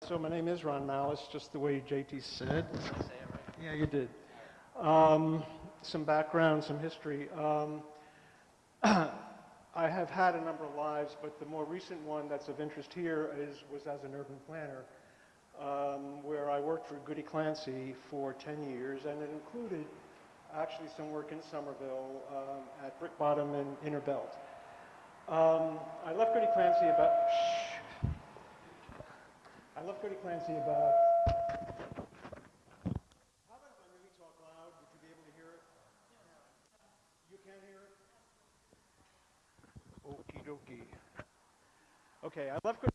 So my name is Ron Mallis, just the way JT said. Did I say it right? Yeah, you did. Some background, some history. I have had a number of lives, but the more recent one that's of interest here was as an urban planner, where I worked for Goody Clancy for 10 years, and it included actually some work in Somerville at Brick Bottom and Inner Belt. I left Goody Clancy about. I left Goody Clancy about. How about if I really talk loud? Would you be able to hear it? You can't hear it? Okie dokie. Okay, I left Goody.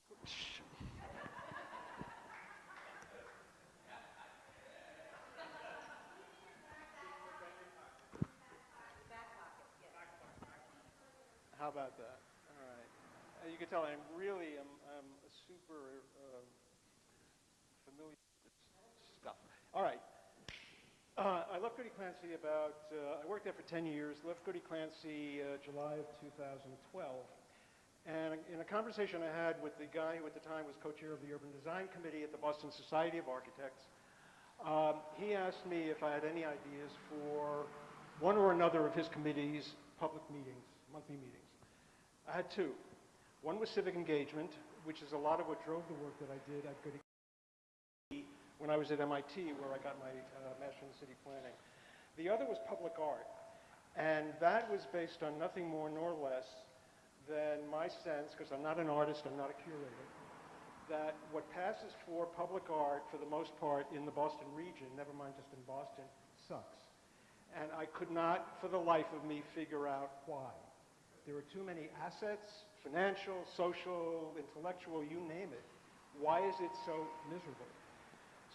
How about that? All right. You can tell I'm a super familiar with this stuff. All right. I left Goody Clancy I worked there for 10 years, left Goody Clancy July of 2012. And in a conversation I had with the guy who at the time was co-chair of the Urban Design Committee at the Boston Society of Architects, he asked me if I had any ideas for one or another of his committee's public meetings, monthly meetings. I had two. One was civic engagement, which is a lot of what drove the work that I did at Goody when I was at MIT, where I got my Master in City Planning. The other was public art, and that was based on nothing more nor less than my sense, because I'm not an artist, I'm not a curator, that what passes for public art, for the most part, in the Boston region, never mind just in Boston, sucks. And I could not, for the life of me, figure out why. There are too many assets, financial, social, intellectual, you name it. Why is it so miserable?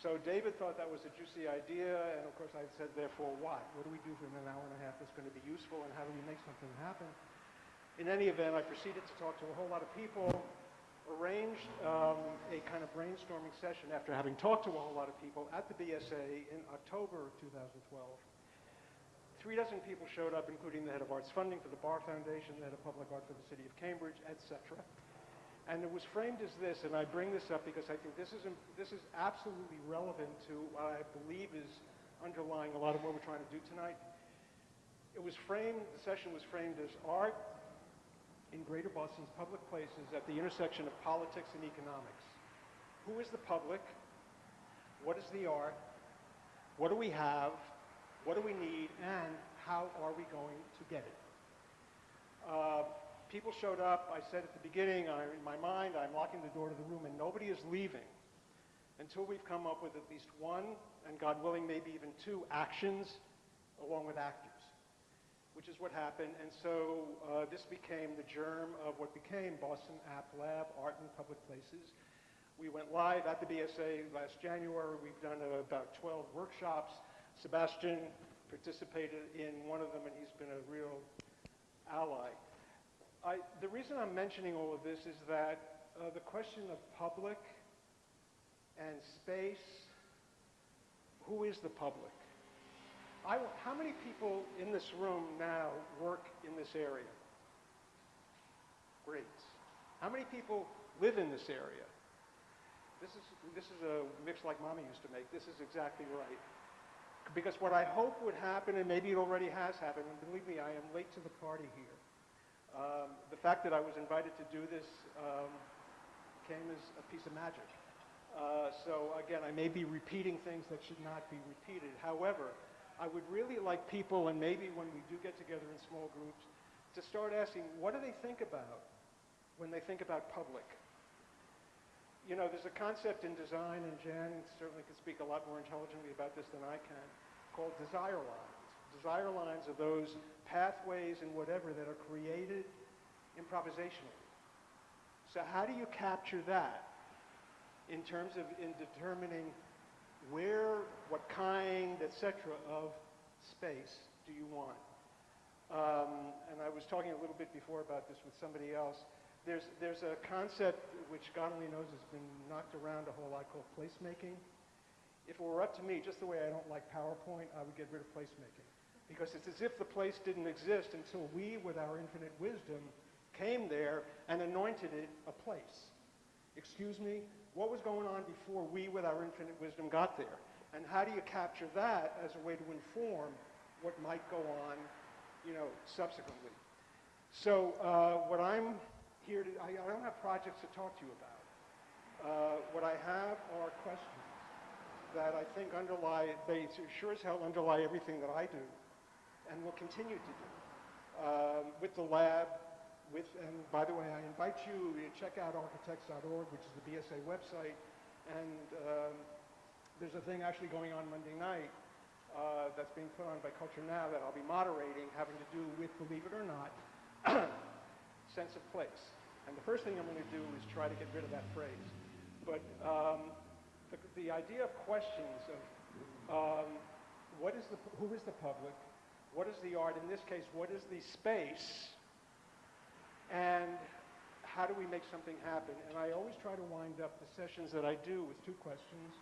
So David thought that was a juicy idea, and of course I said, therefore, what? What do we do for an hour and a half that's going to be useful, and how do we make something happen? In any event, I proceeded to talk to a whole lot of people, arranged a kind of brainstorming session after having talked to a whole lot of people at the BSA in October of 2012. 36 people showed up, including the head of arts funding for the Barr Foundation, the head of public art for the city of Cambridge, etc. And it was framed as this, and I bring this up because I think this is absolutely relevant to what I believe is underlying a lot of what we're trying to do tonight. The session was framed as art in Greater Boston's public places at the intersection of politics and economics. Who is the public? What is the art? What do we have? What do we need? And how are we going to get it? People showed up. I said at the beginning, in my mind, I'm locking the door to the room, and nobody is leaving until we've come up with at least one, and God willing, maybe even two actions along with actors, which is what happened. And so this became the germ of what became Boston App Lab, Art in Public Places. We went live at the BSA last January. We've done about 12 workshops. Sebastian participated in one of them, and he's been a real ally. The reason I'm mentioning all of this is that the question of public and space, who is the public? How many people in this room now work in this area? Great. How many people live in this area? This is a mix like Mommy used to make. This is exactly right. Because what I hope would happen, and maybe it already has happened, and believe me, I am late to the party here. The fact that I was invited to do this came as a piece of magic. So again, I may be repeating things that should not be repeated. However, I would really like people, and maybe when we do get together in small groups, to start asking, what do they think about when they think about public? You know, there's a concept in design, and Jan certainly can speak a lot more intelligently about this than I can, called desire lines. Desire lines are those pathways and whatever that are created improvisationally. So how do you capture that in terms of determining where, what kind, etc. of space do you want? And I was talking a little bit before about this with somebody else. There's a concept which God only knows has been knocked around a whole lot called placemaking. If it were up to me, just the way I don't like PowerPoint, I would get rid of placemaking. Because it's as if the place didn't exist until we, with our infinite wisdom, came there and anointed it a place. Excuse me, what was going on before we, with our infinite wisdom, got there? And how do you capture that as a way to inform what might go on, subsequently? So what I'm here to, I don't have projects to talk to you about. What I have are questions that I think they sure as hell underlie everything that I do and will continue to do with the lab. And by the way, I invite you to check out architects.org, which is the BSA website. And there's a thing actually going on Monday night that's being put on by Culture Now that I'll be moderating, having to do with, believe it or not, sense of place. And the first thing I'm going to do is try to get rid of that phrase. But the idea of questions of who is the public, what is the art, in this case, what is the space, and how do we make something happen? And I always try to wind up the sessions that I do with two questions.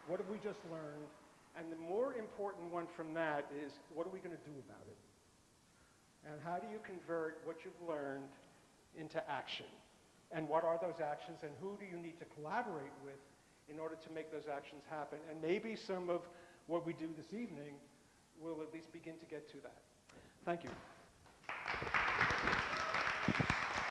What have we just learned? And the more important one from that is, what are we going to do about it? And how do you convert what you've learned into action? And what are those actions, and who do you need to collaborate with in order to make those actions happen? And maybe some of what we do this evening will at least begin to get to that. Thank you.